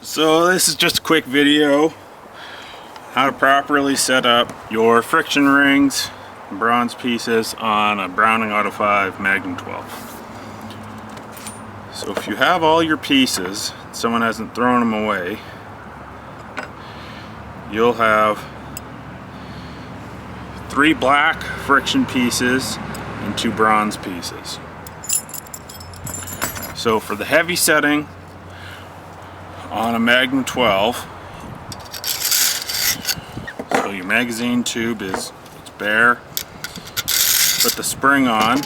So this is just a quick video how to properly set up your friction rings and bronze pieces on a Browning Auto-5 Magnum 12. So if you have all your pieces, someone hasn't thrown them away, you'll have 3 black friction pieces and 2 bronze pieces. So for the heavy setting on a Magnum 12, so your magazine tube it's bare, put the spring on,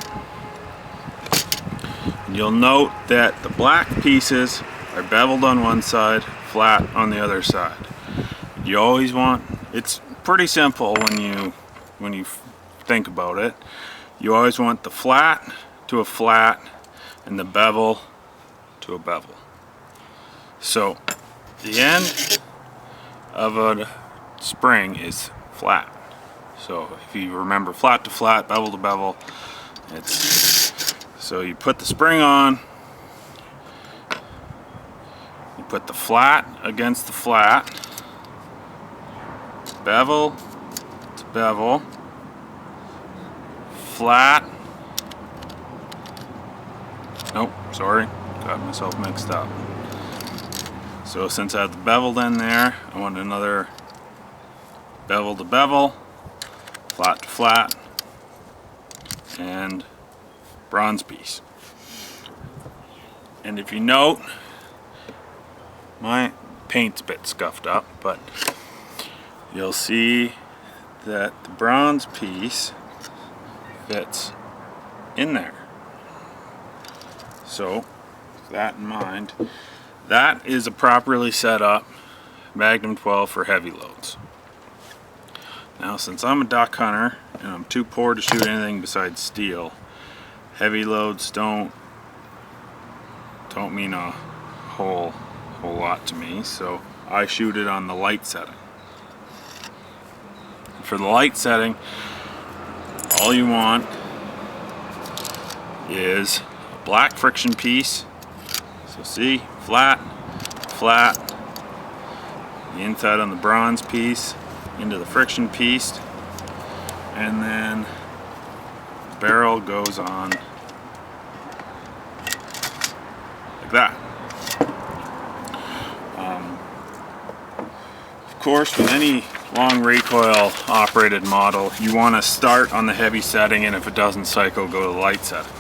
and you'll note that the black pieces are beveled on one side, flat on the other side. You always want, it's pretty simple when you think about it, you always want the flat to a flat and the bevel to a bevel. So the end of a spring is flat. So if you remember, flat to flat, bevel to bevel, so you put the spring on, you put the flat against the flat, bevel to bevel, flat, nope, sorry, got myself mixed up. So since I have the beveled end there, I want another bevel to bevel, flat to flat, and bronze piece. And if you note, my paint's a bit scuffed up, but you'll see that the bronze piece fits in there. So with that in mind, that is a properly set up Magnum 12 for heavy loads. Now since I'm a duck hunter and I'm too poor to shoot anything besides steel, heavy loads don't mean a whole lot to me, so I shoot it on the light setting. For the light setting, all you want is a black friction piece. So see, flat, flat, the inside on the bronze piece into the friction piece, and then the barrel goes on like that. Of course, with any long recoil operated model, you want to start on the heavy setting, and if it doesn't cycle, go to the light setting.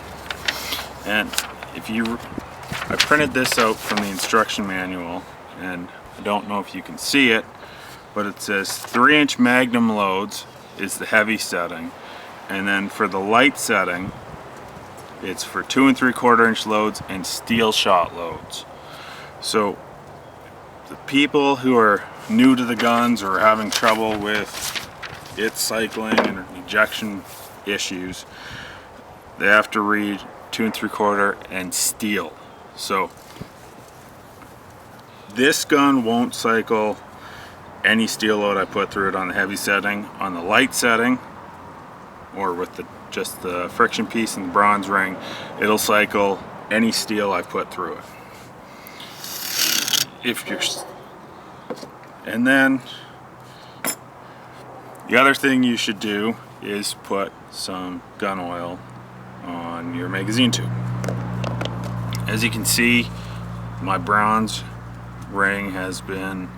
And I printed this out from the instruction manual, and I don't know if you can see it, but it says 3-inch Magnum loads is the heavy setting, and then for the light setting it's for 2 3/4-inch loads and steel shot loads. So the people who are new to the guns or having trouble with it cycling and ejection issues, they have to read 2 3/4 and steel. So this gun won't cycle any steel load I put through it on the heavy setting. On the light setting, or with just the friction piece and the bronze ring, it'll cycle any steel I put through it. And then the other thing you should do is put some gun oil on your magazine tube. As you can see, my bronze ring has been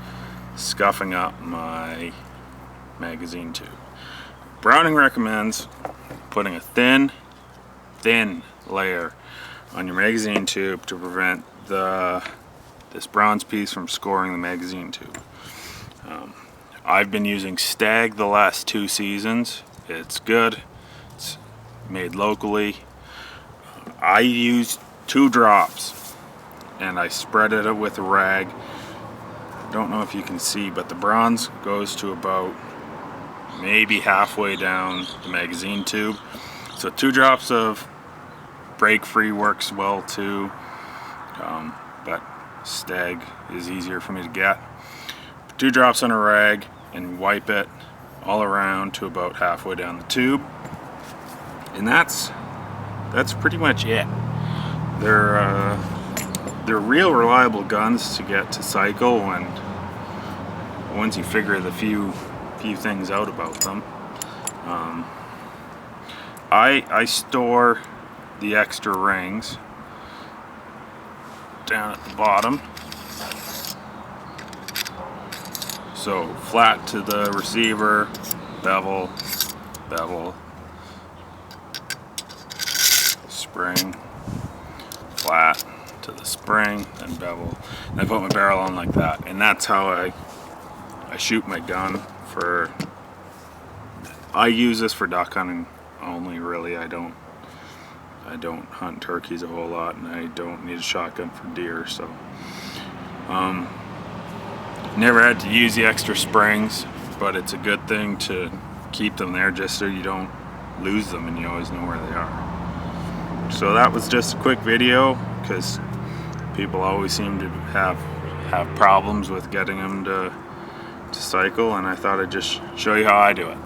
scuffing up my magazine tube. Browning recommends putting a thin layer on your magazine tube to prevent this bronze piece from scoring the magazine tube. I've been using Stag the last 2 seasons. It's good. It's made locally. I use 2 drops and I spread it with a rag. Don't know if you can see, but the bronze goes to about maybe halfway down the magazine tube. So 2 drops of break free works well too, but Stag is easier for me to get. 2 drops on a rag and wipe it all around to about halfway down the tube, and that's pretty much it. They're they're real reliable guns to get to cycle when once you figure the few things out about them. I store the extra rings down at the bottom, so flat to the receiver, bevel, spring, flat to the spring, and bevel. And I put my barrel on like that, and that's how I shoot my gun. I use this for duck hunting only, really. I don't hunt turkeys a whole lot, and I don't need a shotgun for deer, so never had to use the extra springs, but it's a good thing to keep them there just so you don't lose them and you always know where they are. So that was just a quick video, because people always seem to have problems with getting them to cycle, and I thought I'd just show you how I do it.